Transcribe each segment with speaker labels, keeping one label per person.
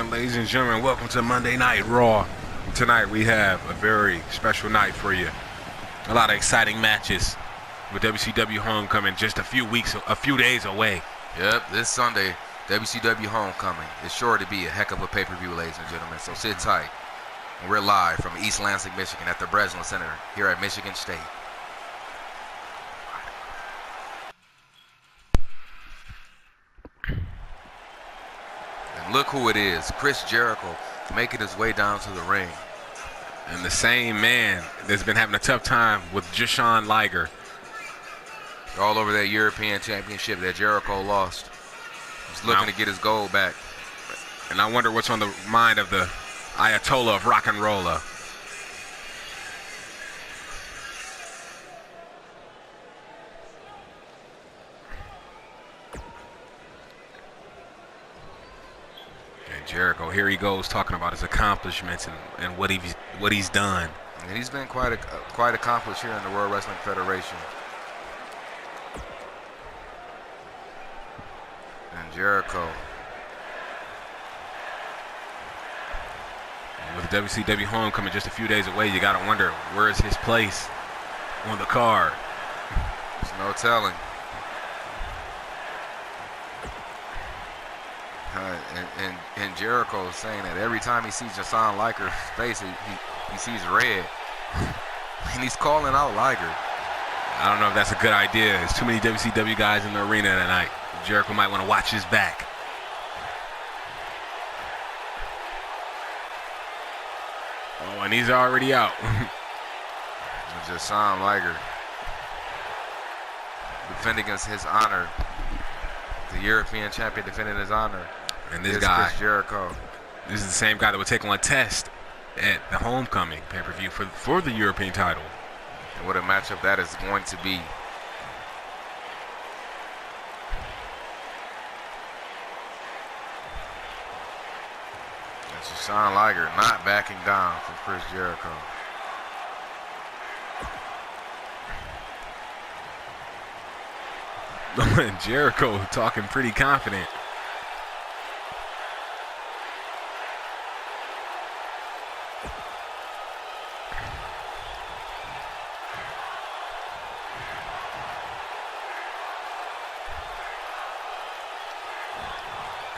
Speaker 1: And ladies and gentlemen, welcome to Monday Night Raw. Tonight we have a very special night for you. A lot of exciting matches with WCW Homecoming just a few days away.
Speaker 2: Yep, this Sunday, WCW Homecoming is sure to be a heck of a pay-per-view, ladies and gentlemen. So sit tight. And we're live from East Lansing, Michigan at the Breslin Center here at Michigan State. And look who it is, Chris Jericho, making his way down to the ring.
Speaker 1: And the same man that's been having a tough time with Jashawn Liger.
Speaker 2: All over that European Championship that Jericho lost. He's looking to get his gold back.
Speaker 1: And I wonder what's on the mind of the Ayatollah of rock and rolla. Jericho, here he goes talking about his accomplishments and what he's done.
Speaker 2: And he's been quite accomplished here in the World Wrestling Federation. And Jericho,
Speaker 1: with WCW Homecoming just a few days away, you gotta wonder, where is his place on the card?
Speaker 2: There's no telling. And Jericho is saying that every time he sees Jashawn Liger's face, he sees red. And he's calling out Liger.
Speaker 1: I don't know if that's a good idea. There's too many WCW guys in the arena tonight. Jericho might want to watch his back. Oh, and he's already out.
Speaker 2: Jashawn Liger defending against his honor. The European champion defending his honor.
Speaker 1: And this guy,
Speaker 2: Chris Jericho.
Speaker 1: This is the same guy that would take on Test at the Homecoming pay-per-view for the European title.
Speaker 2: And what a matchup that is going to be. And Jashawn Liger not backing down from Chris Jericho.
Speaker 1: And Jericho talking pretty confident.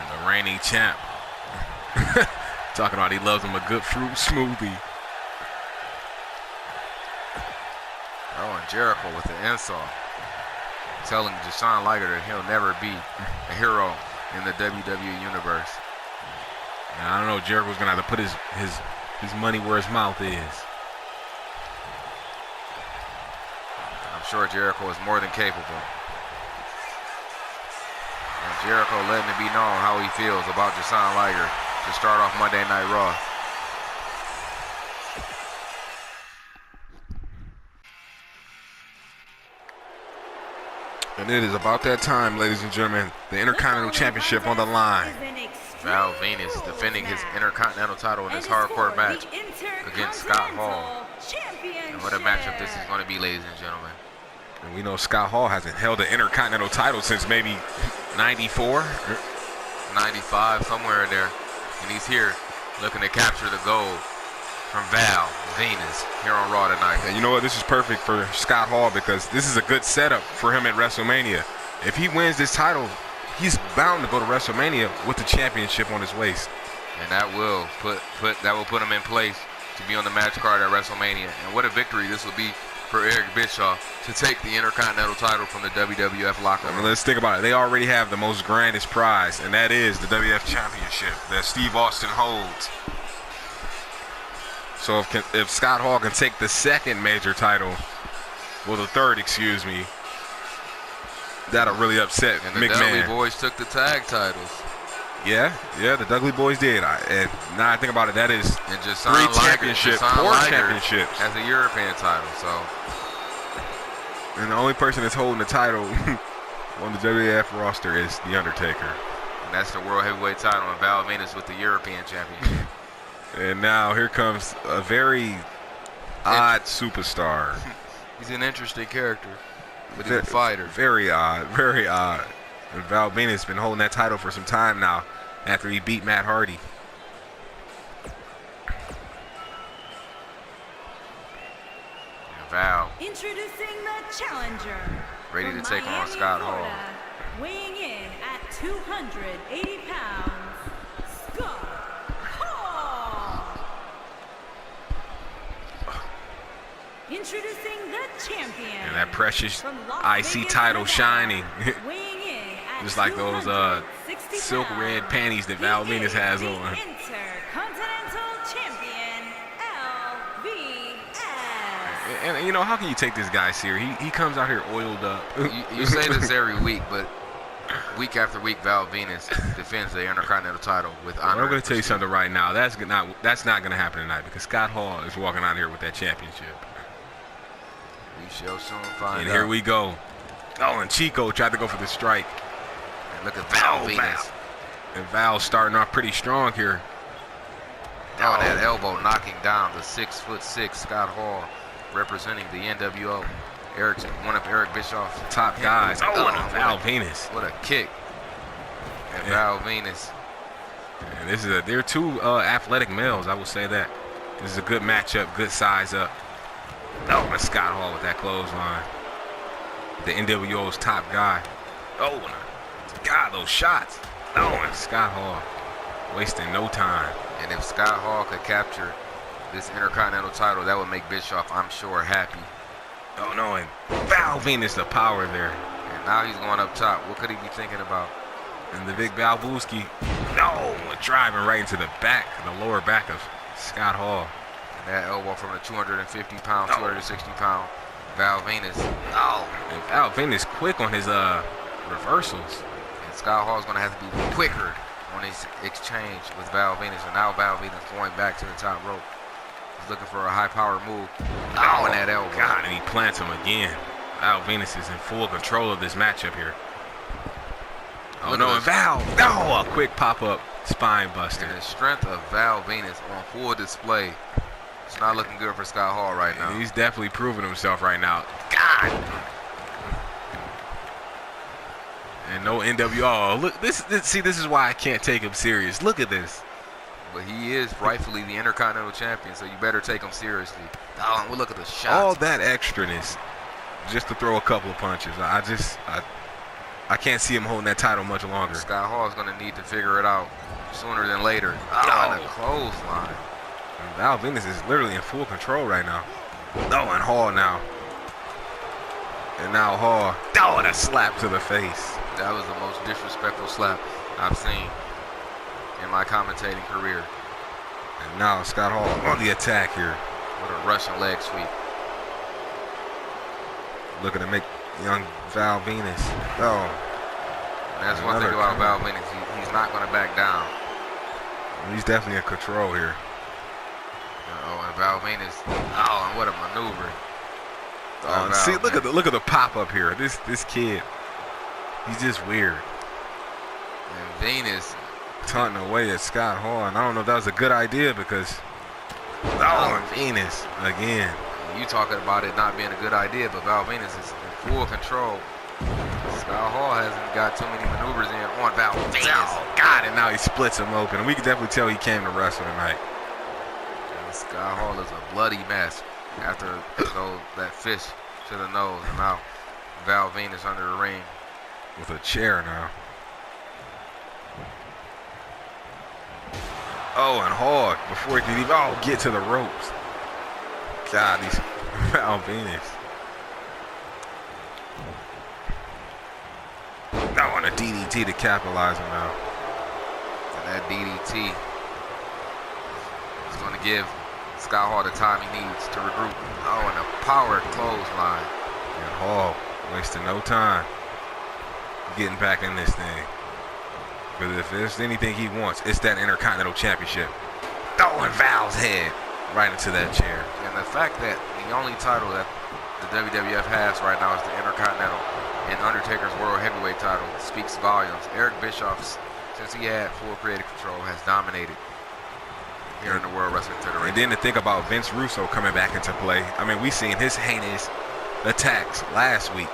Speaker 1: And the reigning champ talking about he loves him a good fruit smoothie.
Speaker 2: Oh, and Jericho with the insult, telling Jashawn Liger that he'll never be a hero in the WWE universe.
Speaker 1: And I don't know, Jericho's gonna have to put his money where his mouth is.
Speaker 2: I'm sure Jericho is more than capable. And Jericho letting it be known how he feels about Jashawn Liger to start off Monday Night Raw.
Speaker 1: And it is about that time, ladies and gentlemen. The Intercontinental Championship on the line.
Speaker 2: Val Venis defending his Intercontinental title in his hardcore match against Scott Hall. And what a matchup this is going to be, ladies and gentlemen.
Speaker 1: And we know Scott Hall hasn't held the Intercontinental title since maybe 94?
Speaker 2: 95, somewhere in there. And he's here looking to capture the gold from Val Venis here on Raw tonight.
Speaker 1: And you know what? This is perfect for Scott Hall because this is a good setup for him at WrestleMania. If he wins this title, he's bound to go to WrestleMania with the championship on his waist.
Speaker 2: And that will put him in place to be on the match card at WrestleMania. And what a victory this will be for Eric Bischoff to take the Intercontinental title from the WWF locker room.
Speaker 1: I mean, let's think about it. They already have the most grandest prize, and that is the WWF Championship that Steve Austin holds. So if Scott Hall can take the second major title, well, the third, excuse me, that'll really upset
Speaker 2: and the
Speaker 1: McMahon.
Speaker 2: Dudley Boys took the tag titles.
Speaker 1: Yeah, the Dudley Boys did. And now I think about it, that is
Speaker 2: and
Speaker 1: three championships, four championships.
Speaker 2: As a European title, so.
Speaker 1: And the only person that's holding the title on the WWF roster is The Undertaker.
Speaker 2: And that's the World Heavyweight title, and Val Venis with the European Championship.
Speaker 1: And now here comes a very odd superstar.
Speaker 2: He's an interesting character, but he's a fighter.
Speaker 1: Very odd, very odd. And Val Venis has been holding that title for some time now after he beat Matt Hardy.
Speaker 3: Introducing the challenger.
Speaker 2: Ready to
Speaker 3: from
Speaker 2: take on
Speaker 3: Miami,
Speaker 2: Scott Hall.
Speaker 3: Florida, weighing in at 280 pounds, Scott Hall. Introducing the champion.
Speaker 1: And that precious
Speaker 3: from Las
Speaker 1: IC
Speaker 3: Vegas,
Speaker 1: title
Speaker 3: Nevada,
Speaker 1: shining.
Speaker 3: weighing in at
Speaker 1: Just like those
Speaker 3: 260
Speaker 1: silk red
Speaker 3: pounds.
Speaker 1: panties that Val
Speaker 3: He
Speaker 1: Venus
Speaker 3: is
Speaker 1: has
Speaker 3: the
Speaker 1: on.
Speaker 3: Intercontinental Champion, LVS.
Speaker 1: And you know, how can you take this guy serious? He comes out here oiled up.
Speaker 2: You say this every week, but week after week, Val Venus defends the Intercontinental title with honor.
Speaker 1: I'm going to tell you something right now. That's not going to happen tonight because Scott Hall is walking out here with that championship.
Speaker 2: We shall soon find
Speaker 1: And
Speaker 2: out.
Speaker 1: here we go. Oh, and Chico tried to go for the strike.
Speaker 2: And look at Val Venus.
Speaker 1: Val. And Val's starting off pretty strong here.
Speaker 2: Oh, and that elbow knocking down the 6'6" Scott Hall, representing the NWO. One of Eric Bischoff's
Speaker 1: Top guys. Oh, and Val Venus.
Speaker 2: What a kick. And Val Venus.
Speaker 1: And they're two athletic males, I will say that. This is a good matchup, good size up. Oh, and Scott Hall with that clothesline. The NWO's top guy. Oh, and God, those shots. Oh, and Scott Hall wasting no time.
Speaker 2: And if Scott Hall could capture this Intercontinental title, that would make Bischoff, I'm sure, happy.
Speaker 1: Oh, no, and Val Venus, the power there.
Speaker 2: And now he's going up top. What could he be thinking about?
Speaker 1: And the big Balbooski. No, driving right into the back, the lower back of Scott Hall.
Speaker 2: And that elbow from the 250-pound, 260-pound Val Venus.
Speaker 1: Oh, and Val Venus quick on his reversals.
Speaker 2: And Scott Hall's going to have to be quicker on his exchange with Val Venus. And now Val Venus going back to the top rope. He's looking for a high-power move. Oh, and that elbow.
Speaker 1: God, and he plants him again. Val Venus is in full control of this matchup here. Oh, no, and Val. Oh, a quick pop-up spine buster.
Speaker 2: And the strength of Val Venus on full display. It's not looking good for Scott Hall right now.
Speaker 1: And he's definitely proving himself right now. God. And no NWO. Look, this is why I can't take him serious. Look at this.
Speaker 2: But he is rightfully the Intercontinental Champion, so you better take him seriously. Oh, and we'll look at the shots.
Speaker 1: All that extraness just to throw a couple of punches. I can't see him holding that title much longer.
Speaker 2: Scott Hall is going to need to figure it out sooner than later. Oh, and a clothesline.
Speaker 1: And Val Venus is literally in full control right now. Oh, and Hall now. And now Hall. Oh, and a slap to the face.
Speaker 2: That was the most disrespectful slap I've seen in my commentating career.
Speaker 1: And now Scott Hall on the attack here.
Speaker 2: What a Russian leg sweep.
Speaker 1: Looking to make young Val Venus. Oh.
Speaker 2: And that's one thing about Val Venus. He's not going to back down.
Speaker 1: He's definitely in control here.
Speaker 2: Oh, and Val Venus. Oh, and what a maneuver.
Speaker 1: Oh, see, look at the pop up here. This kid, he's just weird.
Speaker 2: And Venus
Speaker 1: taunting away at Scott Hall, and I don't know if that was a good idea because and Venus again.
Speaker 2: You talking about it not being a good idea, but Val Venus is in full control. Scott Hall hasn't got too many maneuvers in on Val Venus.
Speaker 1: Oh, God, and now he splits him open. And we can definitely tell he came to wrestle tonight.
Speaker 2: And Scott Hall is a bloody mess after that fish to the nose. And now Val Venus under the ring.
Speaker 1: With a chair now. Oh, and Hall, before he could even get to the ropes. God, these Val Venus. Oh, and a DDT to capitalize him now.
Speaker 2: And that DDT is going to give Scott Hall the time he needs to regroup. Oh, and a power clothesline.
Speaker 1: And Hall wasting no time getting back in this thing. Because if there's anything he wants, it's that Intercontinental Championship. Oh, and Val's head right into that chair.
Speaker 2: And the fact that the only title that the WWF has right now is the Intercontinental and Undertaker's World Heavyweight title speaks volumes. Eric Bischoff, since he had full creative control, has dominated here in the World Wrestling Federation.
Speaker 1: And then to think about Vince Russo coming back into play. I mean, we seen his heinous attacks last week.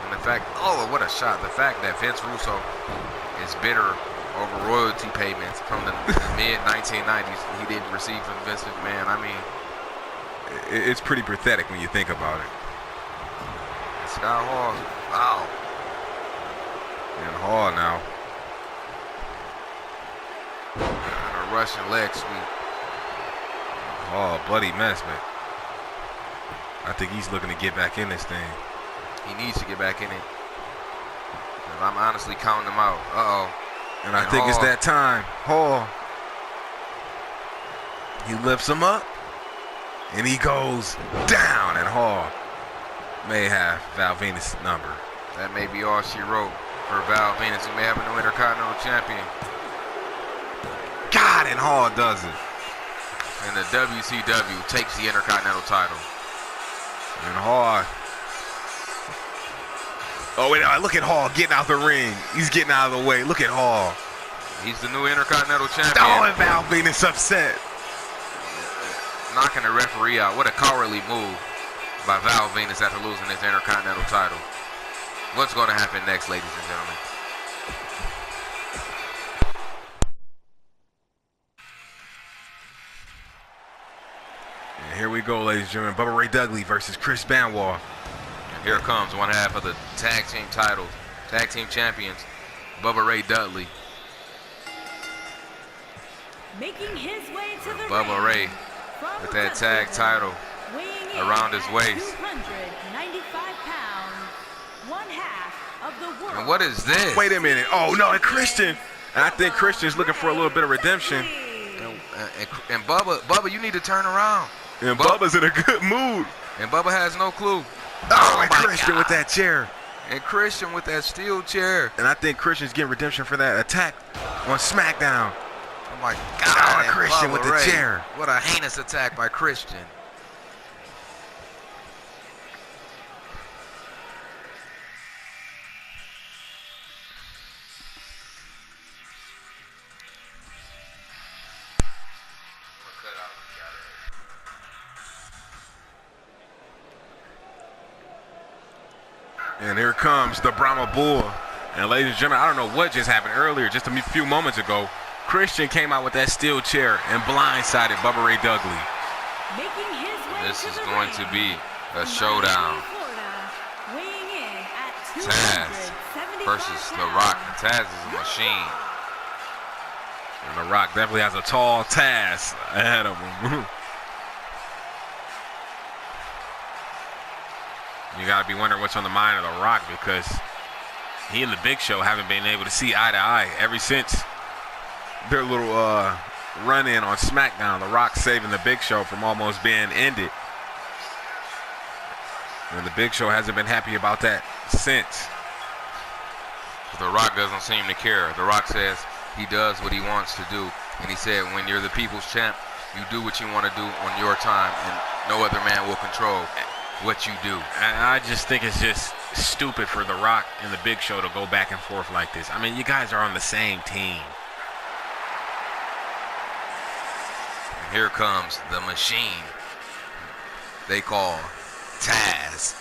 Speaker 2: And the fact, what a shot. The fact that Vince Russo is bitter over royalty payments from the mid-1990s he didn't receive from Vince McMahon. I mean,
Speaker 1: It's pretty pathetic when you think about it.
Speaker 2: Scott Hall. Wow.
Speaker 1: And Hall now.
Speaker 2: And a Russian leg sweep.
Speaker 1: Hall, bloody mess, man. I think he's looking to get back in this thing.
Speaker 2: He needs to get back in it. I'm honestly counting him out. Uh-oh.
Speaker 1: And I think it's that time. Hall. He lifts him up. And he goes down. And Hall may have Val Venus' number.
Speaker 2: That may be all she wrote for Val Venus, who may have a new Intercontinental Champion.
Speaker 1: God, and Hall does it.
Speaker 2: And the WCW takes the Intercontinental title.
Speaker 1: And Hall. Oh, wait, look at Hall getting out the ring. He's getting out of the way. Look at Hall.
Speaker 2: He's the new Intercontinental Champion.
Speaker 1: Oh, and Val Venus upset.
Speaker 2: Knocking the referee out. What a cowardly move by Val Venus after losing his Intercontinental title. What's going to happen next, ladies and gentlemen?
Speaker 1: And here we go, ladies and gentlemen. Bubba Ray Dudley versus Chris Benoit.
Speaker 2: And here comes one half of the tag team titles, tag team champions, Bubba Ray Dudley.
Speaker 3: Making his way to the
Speaker 2: Bubba Ray with that tag title around his waist.
Speaker 3: 295 pounds, one half of the world.
Speaker 2: And what is this?
Speaker 1: Wait a minute. Oh, no, and Christian. And I think Christian's looking for a little bit of redemption.
Speaker 2: And Bubba, you need to turn around.
Speaker 1: And Bubba's in a good mood.
Speaker 2: And Bubba has no clue.
Speaker 1: Oh, and Christian with that chair.
Speaker 2: And Christian with that steel chair.
Speaker 1: And I think Christian's getting redemption for that attack on SmackDown.
Speaker 2: Oh my God,
Speaker 1: and Christian
Speaker 2: Bubba
Speaker 1: with the
Speaker 2: Ray.
Speaker 1: chair.
Speaker 2: What a heinous attack by Christian.
Speaker 1: And here comes the Brahma Bull. And ladies and gentlemen, I don't know what just happened earlier, just a few moments ago. Christian came out with that steel chair and blindsided Bubba Ray Dudley.
Speaker 3: Making his way
Speaker 2: This
Speaker 3: to
Speaker 2: is
Speaker 3: the
Speaker 2: going
Speaker 3: ring
Speaker 2: to be a
Speaker 3: from
Speaker 2: showdown.
Speaker 3: Miami, Florida, weighing in at
Speaker 2: Taz
Speaker 3: 275
Speaker 2: versus The
Speaker 3: pounds.
Speaker 2: Rock. And Taz is a machine.
Speaker 1: And The Rock definitely has a tall task ahead of him. You got to be wondering what's on the mind of The Rock, because he and the Big Show haven't been able to see eye to eye ever since their little run-in on SmackDown. The Rock saving the Big Show from almost being ended. And the Big Show hasn't been happy about that since.
Speaker 2: The Rock doesn't seem to care. The Rock says he does what he wants to do. And he said, when you're the people's champ, you do what you want to do on your time, and no other man will control what you do.
Speaker 1: And I just think it's just stupid for The Rock and the Big Show to go back and forth like this. I mean, you guys are on the same team.
Speaker 2: And here comes the machine they call Taz.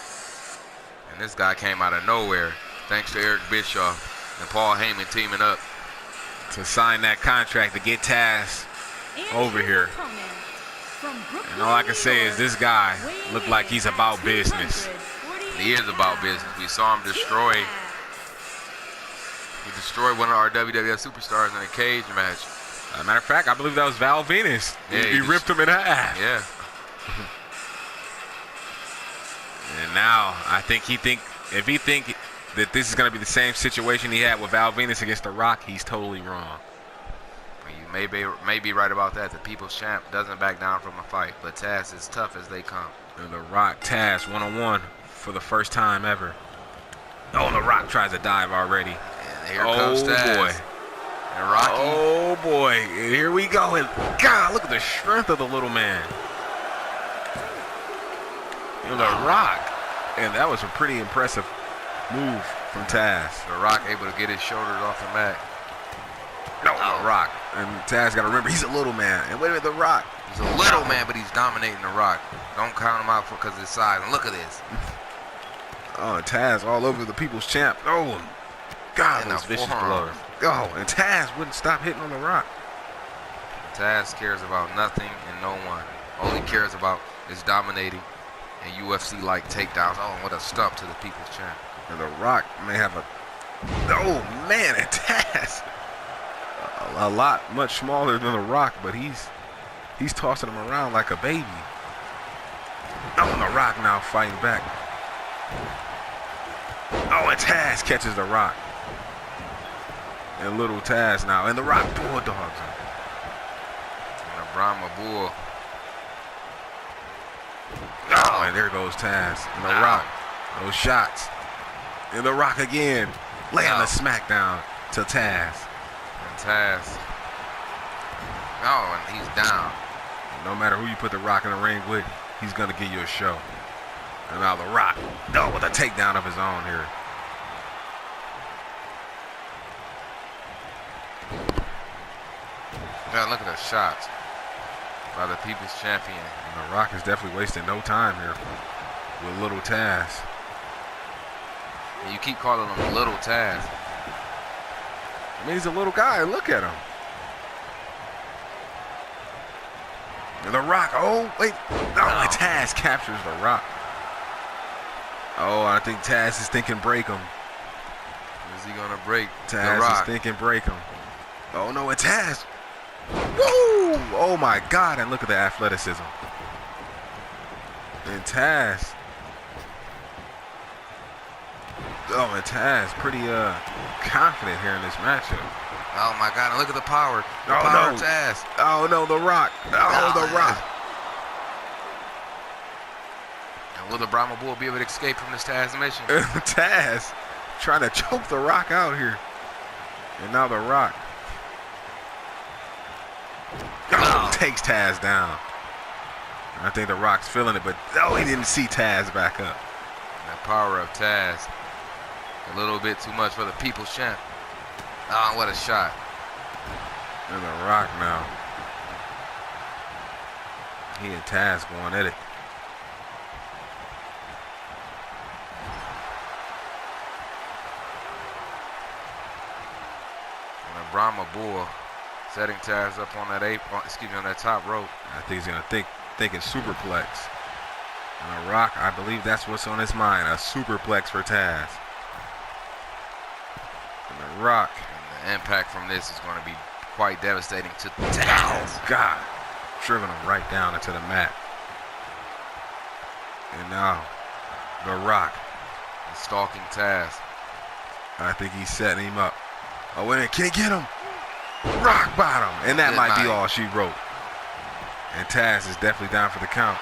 Speaker 2: And this guy came out of nowhere, thanks to Eric Bischoff and Paul Heyman teaming up
Speaker 1: To sign that contract to get Taz over here. And all I can say is this guy looked like he's about business.
Speaker 2: He is about business. We saw him destroy. He destroyed one of our WWF superstars in a cage match.
Speaker 1: As a matter of fact, I believe that was Val Venus.
Speaker 2: Yeah,
Speaker 1: he ripped him in half.
Speaker 2: Yeah.
Speaker 1: And now I think if he think that this is going to be the same situation he had with Val Venus against The Rock, he's totally wrong.
Speaker 2: You may be right about that. The People's Champ doesn't back down from a fight, but Taz is tough as they come.
Speaker 1: And The Rock, Taz, one-on-one for the first time ever. Oh, The Rock tries to dive already.
Speaker 2: And here comes Taz.
Speaker 1: Boy.
Speaker 2: And Rocky.
Speaker 1: Oh, boy. And here we go. And God, look at the strength of the little man. And The Rock. And that was a pretty impressive move from Taz.
Speaker 2: The Rock able to get his shoulders off the mat.
Speaker 1: No, The Rock. And Taz got to remember, he's a little man. And wait a minute, The Rock.
Speaker 2: He's a little man, but he's dominating The Rock. Don't count him out because of his size. And look at this.
Speaker 1: Oh, Taz all over the People's Champ. Oh, God,
Speaker 2: And
Speaker 1: those
Speaker 2: a
Speaker 1: vicious
Speaker 2: forearm.
Speaker 1: blows. Oh, and Taz wouldn't stop hitting on The Rock.
Speaker 2: Taz cares about nothing and no one. All he cares about is dominating and UFC-like takedowns. Oh, what a stump to the People's Champ.
Speaker 1: And The Rock may have a... Oh, man, and Taz. A lot, much smaller than The Rock, but he's tossing him around like a baby. Oh, and The Rock now fighting back. Oh, and Taz catches The Rock. And little Taz now. And The Rock bulldogs him.
Speaker 2: And the Brahma Bull.
Speaker 1: Oh, and there goes Taz. And The Rock. Those shots. And The Rock again. Laying the smackdown to Taz.
Speaker 2: And Taz. Oh, and he's down.
Speaker 1: No matter who you put The Rock in the ring with, he's going to give you a show. And now The Rock, with a takedown of his own here.
Speaker 2: Yeah, look at the shots by the People's Champion.
Speaker 1: And The Rock is definitely wasting no time here with little Taz.
Speaker 2: And you keep calling him little Taz.
Speaker 1: I mean, he's a little guy. Look at him. And The Rock, oh, wait. Oh, and Taz captures The Rock. Oh, I think Taz is thinking break him.
Speaker 2: Is he going to break
Speaker 1: Taz
Speaker 2: The Rock?
Speaker 1: is thinking break him. Oh, no, it's Taz. Woo! Oh, my God. And look at the athleticism. And Taz. Oh, and Taz pretty confident here in this matchup.
Speaker 2: Oh, my God. And look at the power. The
Speaker 1: Oh,
Speaker 2: power
Speaker 1: no.
Speaker 2: of Taz.
Speaker 1: Oh, no, The Rock. Oh, The Rock.
Speaker 2: And will the Brahma Bull be able to escape from this Taz mission?
Speaker 1: Taz trying to choke The Rock out here. And now The Rock takes Taz down. I think The Rock's feeling it, but he didn't see Taz back up.
Speaker 2: And the power of Taz. A little bit too much for the People's Champ. Oh, what a shot.
Speaker 1: And The Rock now. He and Taz going at it.
Speaker 2: And the Brahma Bull setting Taz up on that on that top rope.
Speaker 1: I think he's gonna thinking superplex. And The Rock, I believe that's what's on his mind, a superplex for Taz. And The Rock.
Speaker 2: And the impact from this is going to be quite devastating to Taz.
Speaker 1: Oh, God. Driven him right down into the mat. And now, The Rock.
Speaker 2: And stalking Taz.
Speaker 1: I think he's setting him up. Oh, wait a minute. Can he get him? Rock bottom. And that might be all she wrote. And Taz is definitely down for the count.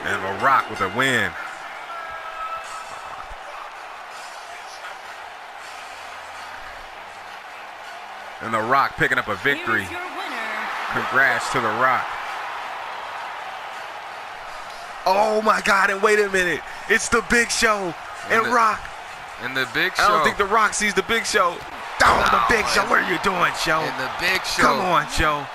Speaker 1: And The Rock with a win. And The Rock picking up a victory.
Speaker 3: Here is your winner.
Speaker 1: Congrats to The Rock. Oh my God, and wait a minute. It's the Big Show and Rock.
Speaker 2: And the Big Show.
Speaker 1: I don't think The Rock sees the Big Show. Oh, the Big Show. What are you doing, Show?
Speaker 2: And the Big Show.
Speaker 1: Come on, Show.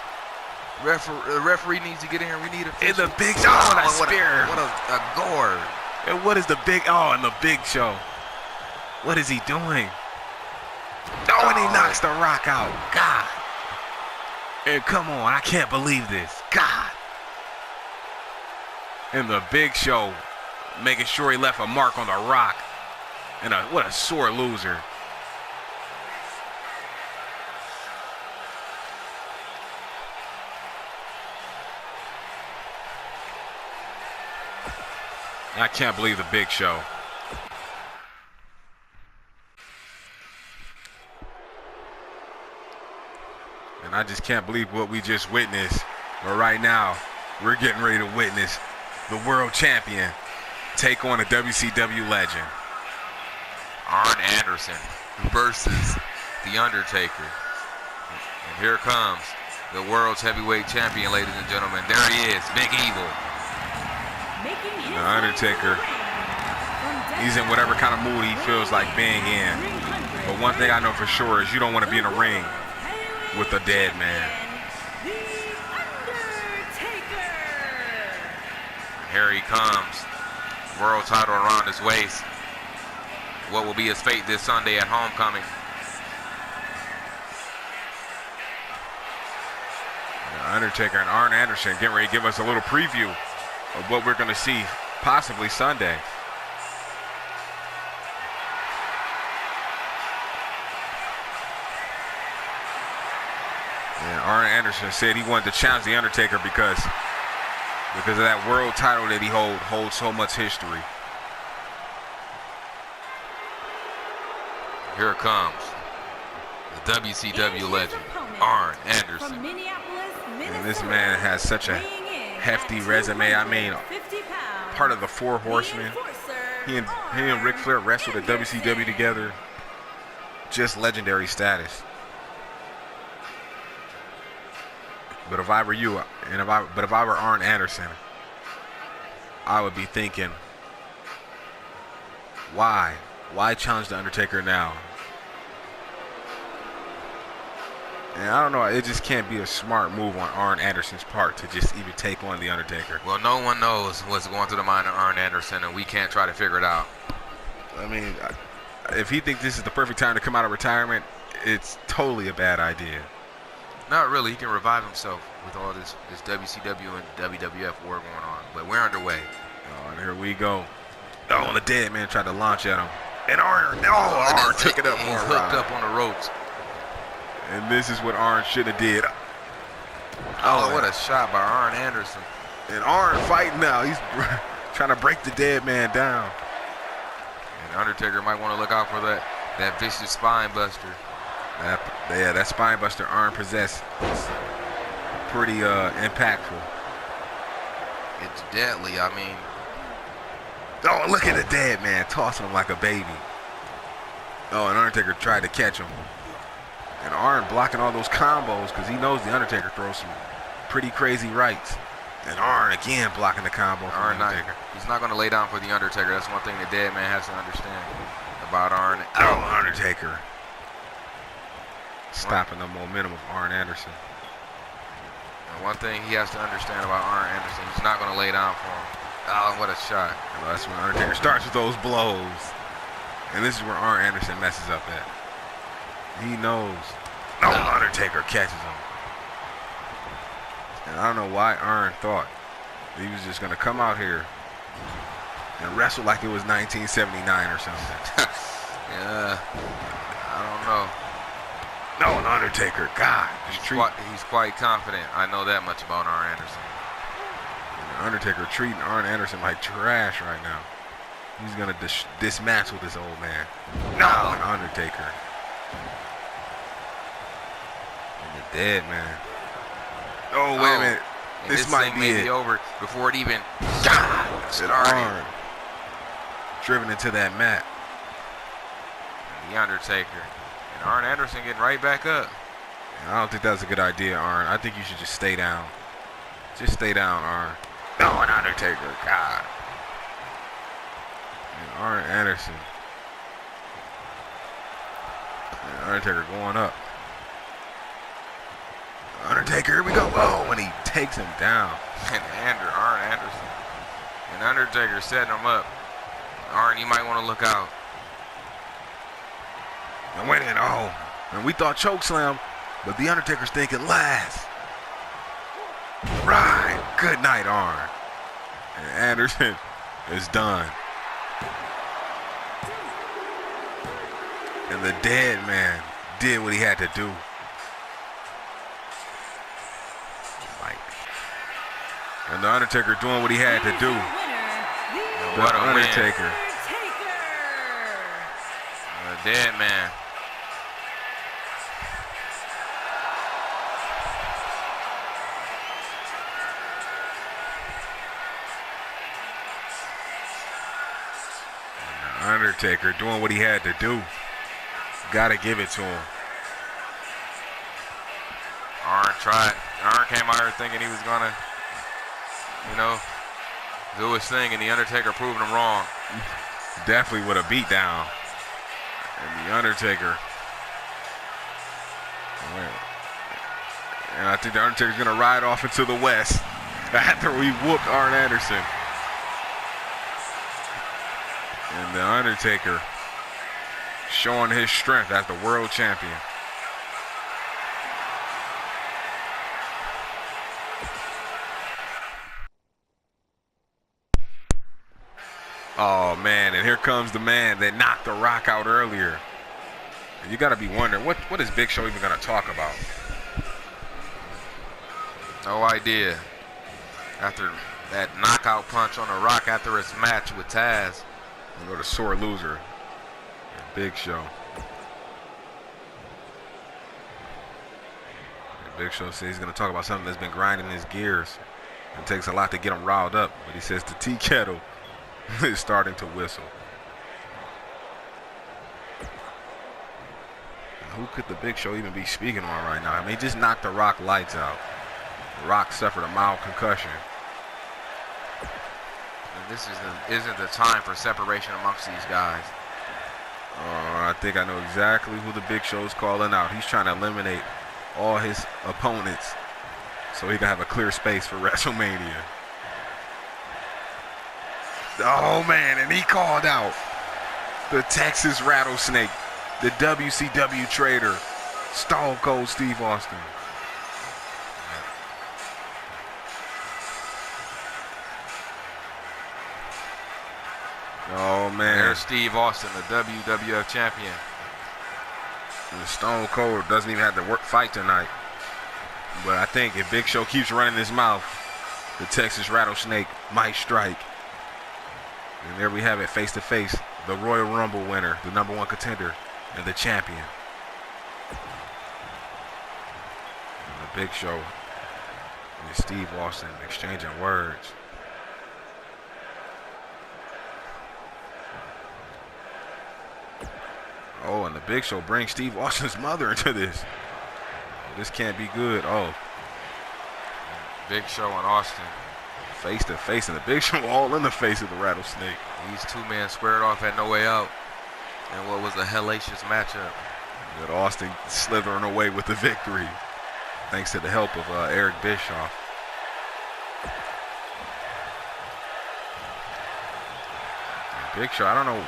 Speaker 2: The referee needs to get in here. We need a
Speaker 1: In the Big Show. Oh, that spear.
Speaker 2: What a gore.
Speaker 1: And what is the Big... Oh, and the Big Show. What is he doing? Oh, and he knocks The Rock out. God. And come on, I can't believe this. God. And the Big Show making sure he left a mark on The Rock. And what a sore loser. I can't believe the Big Show. And I just can't believe what we just witnessed. But right now, we're getting ready to witness the world champion take on a WCW legend.
Speaker 2: Arn Anderson versus The Undertaker. And here comes the world's heavyweight champion, ladies and gentlemen. There he is, Big Evil.
Speaker 1: The Undertaker, he's in whatever kind of mood he feels like being in. But one thing I know for sure is you don't want to be in a ring with a dead man.
Speaker 2: Here he comes. World title around his waist. What will be his fate this Sunday at Homecoming?
Speaker 1: Undertaker and Arn Anderson getting ready to give us a little preview of what we're going to see possibly Sunday. And Arn Anderson said he wanted to challenge The Undertaker because of that world title that he holds so much history.
Speaker 2: Here comes the WCW legend, Arn Anderson.
Speaker 1: And this man has such a hefty resume. I mean, part of the Four Horsemen. He and Ric Flair wrestled at WCW together. Just legendary status. But if I were you, if I were Arn Anderson, I would be thinking, why challenge The Undertaker now? And I don't know, it just can't be a smart move on Arn Anderson's part to just even take on The Undertaker.
Speaker 2: Well, no one knows what's going through the mind of Arn Anderson, and we can't try to figure it out.
Speaker 1: I mean, if he thinks this is the perfect time to come out of retirement, it's totally a bad idea.
Speaker 2: Not really. He can revive himself with all this WCW and WWF war going on. But we're underway.
Speaker 1: Oh, and here we go. Oh, and the dead man tried to launch at him. And Arn took it up more.
Speaker 2: He's hooked up on the ropes.
Speaker 1: And this is what Arn should have did.
Speaker 2: Oh, what a shot by Arn Anderson.
Speaker 1: And Arn fighting now. He's trying to break the dead man down.
Speaker 2: And Undertaker might want to look out for that vicious spine buster.
Speaker 1: That spine buster Arn possessed is pretty impactful.
Speaker 2: It's deadly. I mean,
Speaker 1: oh, look at the dead man tossing him like a baby. Oh, and Undertaker tried to catch him. And Arn blocking all those combos because he knows The Undertaker throws some pretty crazy rights. And Arn again blocking the combo from The Undertaker.
Speaker 2: He's not going to lay down for The Undertaker. That's one thing the dead man has to understand about Arn.
Speaker 1: Oh, Undertaker. Stopping the momentum of Arn Anderson.
Speaker 2: And one thing he has to understand about Arn Anderson, he's not going to lay down for him. Oh, what a shot.
Speaker 1: Well, that's when Undertaker starts with those blows. And this is where Arn Anderson messes up at. He knows. No, Undertaker catches him. And I don't know why Arn thought he was just going to come out here and wrestle like it was 1979 or something.
Speaker 2: Yeah, I don't know.
Speaker 1: No, an Undertaker, God.
Speaker 2: He's quite confident. I know that much about Arn Anderson.
Speaker 1: And Undertaker treating Arn Anderson like trash right now. He's going to dismantle this old man. No, an Undertaker. And the dead man. Oh, wait a minute. This might be
Speaker 2: over before it even
Speaker 1: started. Arn driven into that mat.
Speaker 2: The Undertaker. And Arn Anderson getting right back up.
Speaker 1: I don't think that's a good idea, Arn. I think you should just stay down. Just stay down, Arn. No, an Undertaker. God. And Arn Anderson. And Undertaker going up. Undertaker, here we go. Oh, and he takes him down.
Speaker 2: And Arn Anderson. And Undertaker setting him up. Arn, you might want to look out.
Speaker 1: And went in. Oh, and we thought chokeslam, but the Undertaker's thinking last. Right. Good night, Arn. And Anderson is done. And the dead man did what he had to do. And the Undertaker doing what he had to do.
Speaker 2: What a
Speaker 1: Undertaker.
Speaker 2: The dead man.
Speaker 1: And the Undertaker doing what he had to do. Gotta give it to him.
Speaker 2: Arn tried. Arn came out here thinking he was gonna, do his thing, and the Undertaker proved him wrong.
Speaker 1: Definitely with a beat down. And the Undertaker. And I think the Undertaker's gonna ride off into the West after we whooped Arn Anderson. And the Undertaker showing his strength as the world champion. Oh, man, and here comes the man that knocked The Rock out earlier. And you got to be wondering, what is Big Show even going to talk about?
Speaker 2: No idea. After that knockout punch on The Rock after his match with Taz.
Speaker 1: We'll go to sore loser. Big Show. And Big Show says he's going to talk about something that's been grinding his gears. It takes a lot to get him riled up. But he says the tea kettle is starting to whistle. Who could the Big Show even be speaking on right now? I mean, he just knocked The Rock lights out. The Rock suffered a mild concussion.
Speaker 2: And this isn't the time for separation amongst these guys.
Speaker 1: I think I know exactly who the Big Show's calling out. He's trying to eliminate all his opponents so he can have a clear space for WrestleMania. Oh, man, and he called out the Texas Rattlesnake, the WCW Trader, Stone Cold Steve Austin. Oh, man.
Speaker 2: There's Steve Austin, the WWF champion.
Speaker 1: And Stone Cold doesn't even have to fight tonight. But I think if Big Show keeps running his mouth, the Texas Rattlesnake might strike. And there we have it, face to face, the Royal Rumble winner, the #1 contender, and the champion. And the Big Show and Steve Austin exchanging words. Oh, and the Big Show brings Steve Austin's mother into this. This can't be good. Oh.
Speaker 2: Big Show and Austin.
Speaker 1: Face to face, and the Big Show all in the face of the Rattlesnake.
Speaker 2: These two men squared off at No Way Out. And what was a hellacious matchup.
Speaker 1: But Austin slithering away with the victory. Thanks to the help of Eric Bischoff. And Big Show, I don't know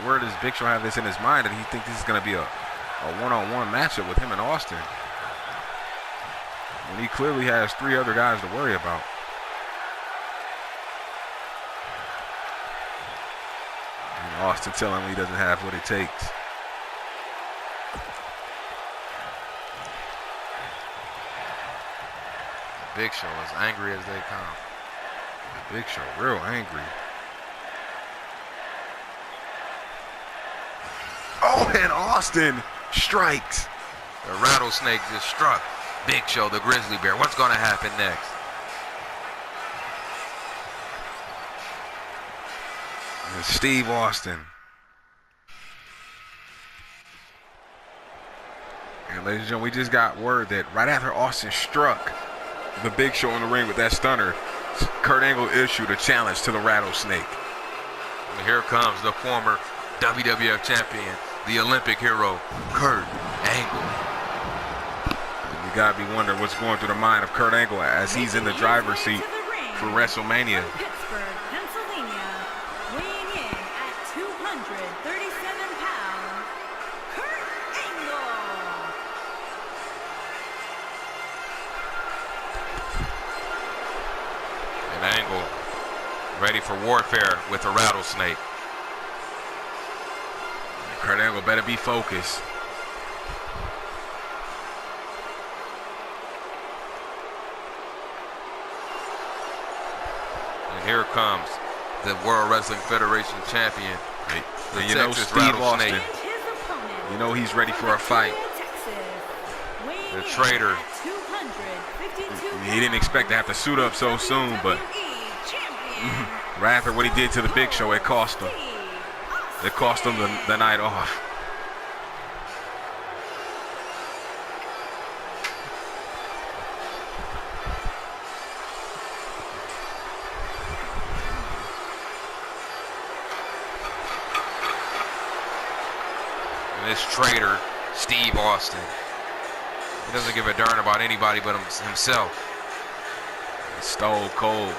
Speaker 1: where does Big Show have this in his mind that he thinks this is going to be a one-on-one matchup with him and Austin. When he clearly has 3 other guys to worry about. And Austin telling him he doesn't have what it takes.
Speaker 2: Big Show as angry as they come.
Speaker 1: The Big Show real angry. Oh, and Austin strikes.
Speaker 2: The Rattlesnake just struck Big Show, the Grizzly Bear. What's going to happen next?
Speaker 1: And Steve Austin. And ladies and gentlemen, we just got word that right after Austin struck the Big Show in the ring with that stunner, Kurt Angle issued a challenge to the Rattlesnake.
Speaker 2: And here comes the former WWF champion, the Olympic hero, Kurt Angle.
Speaker 1: And you gotta be wondering what's going through the mind of Kurt Angle as he's in the driver's seat for WrestleMania.
Speaker 3: Pittsburgh, Pennsylvania, weighing in at 237 pounds, Kurt Angle.
Speaker 2: And Angle ready for warfare with the Rattlesnake.
Speaker 1: Kurt Angle better be focused.
Speaker 2: And here comes the World Wrestling Federation champion, the
Speaker 1: And you know
Speaker 2: Texas
Speaker 1: Steve
Speaker 2: Rattlesnake.
Speaker 1: Austin, you know he's ready for a fight.
Speaker 2: The Trader.
Speaker 1: He didn't expect to have to suit up so soon, but right after what he did to the Big Show, it cost him. It cost him the night off.
Speaker 2: And this traitor, Steve Austin. He doesn't give a darn about anybody but himself.
Speaker 1: Stone Cold.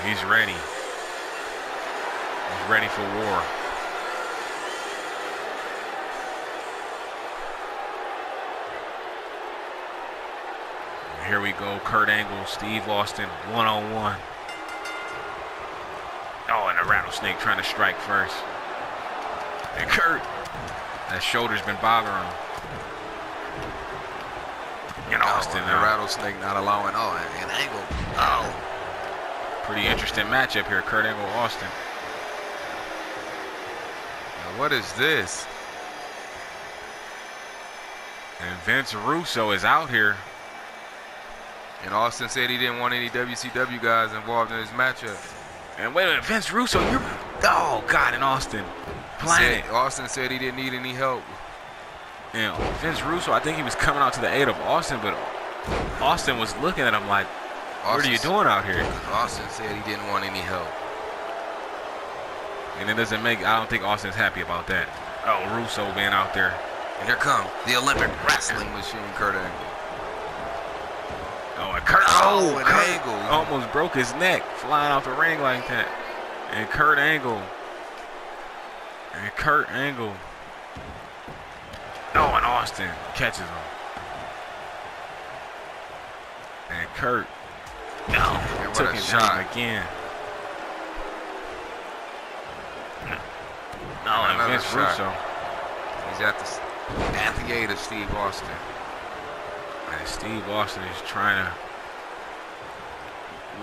Speaker 1: He's ready. He's ready for war. And here we go. Kurt Angle, Steve Austin, one-on-one. Oh, and the Rattlesnake trying to strike first. And Kurt, that shoulder's been bothering him. And Austin
Speaker 2: now. Rattlesnake not allowing. Oh, an angle. Oh.
Speaker 1: Pretty interesting matchup here, Kurt Angle, Austin.
Speaker 2: Now what is this?
Speaker 1: And Vince Russo is out here.
Speaker 2: And Austin said he didn't want any WCW guys involved in his matchup.
Speaker 1: And wait a minute, Vince Russo, you're... Oh, God, and Austin.
Speaker 2: Austin said he didn't need any help.
Speaker 1: And Vince Russo, I think he was coming out to the aid of Austin, but Austin was looking at him like, what are you doing out here?
Speaker 2: Austin said he didn't want any help.
Speaker 1: And it doesn't make... I don't think Austin's happy about that. Oh, Russo being out there.
Speaker 2: And here come the Olympic wrestling machine, Kurt Angle.
Speaker 1: Oh, and Kurt,
Speaker 2: Kurt Angle
Speaker 1: almost broke his neck flying off the ring like that. And Kurt Angle. Oh, and Austin catches him. And Kurt took his shot again. No, and Vince Russo.
Speaker 2: He's at the aid of Steve Austin.
Speaker 1: And Steve Austin is trying to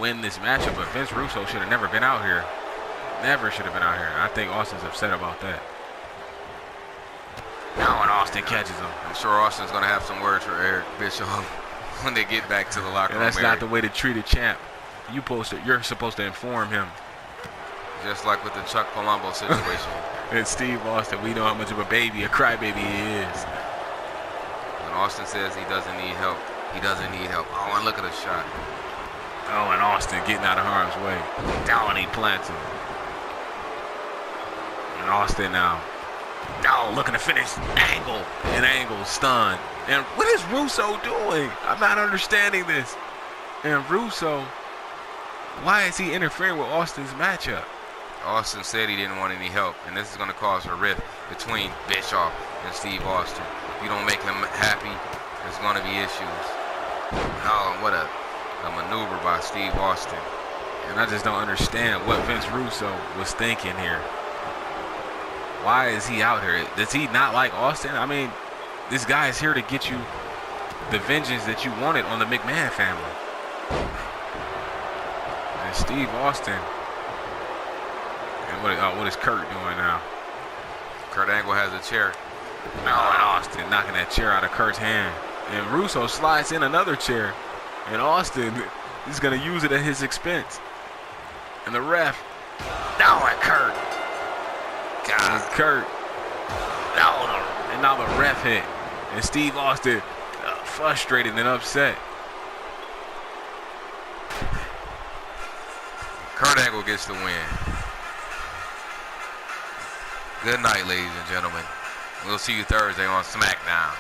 Speaker 1: win this matchup, but Vince Russo should have never been out here. Never should have been out here. I think Austin's upset about that. Now and Austin catches him.
Speaker 2: I'm sure Austin's going to have some words for Eric Bischoff when they get back to the locker room.
Speaker 1: And that's not the way to treat a champ. You're supposed to inform him.
Speaker 2: Just like with the Chuck Palumbo situation.
Speaker 1: And Steve Austin, we know how much of a baby, a crybaby he is.
Speaker 2: When Austin says he doesn't need help, he doesn't need help. Oh, and look at the shot.
Speaker 1: Oh, and Austin getting out of harm's way. Down, he plants him. And Austin now. Oh, looking to finish. Angle. And Angle stunned. And what is Russo doing? I'm not understanding this. And Russo, why is he interfering with Austin's matchup?
Speaker 2: Austin said he didn't want any help, and this is going to cause a rift between Bischoff and Steve Austin. If you don't make them happy, there's going to be issues. Oh, what a maneuver by Steve Austin.
Speaker 1: And I just don't understand what Vince Russo was thinking here. Why is he out here? Does he not like Austin? I mean, this guy is here to get you the vengeance that you wanted on the McMahon family. And Steve Austin. And what is Kurt doing now?
Speaker 2: Kurt Angle has a chair.
Speaker 1: Oh, and Austin knocking that chair out of Kurt's hand. And Russo slides in another chair. And Austin is going to use it at his expense. And the ref. No, and Kurt. God. And Kurt. No. And now the ref hit. And Steve Austin frustrated and upset.
Speaker 2: Kurt Angle gets the win. Good night, ladies and gentlemen. We'll see you Thursday on SmackDown.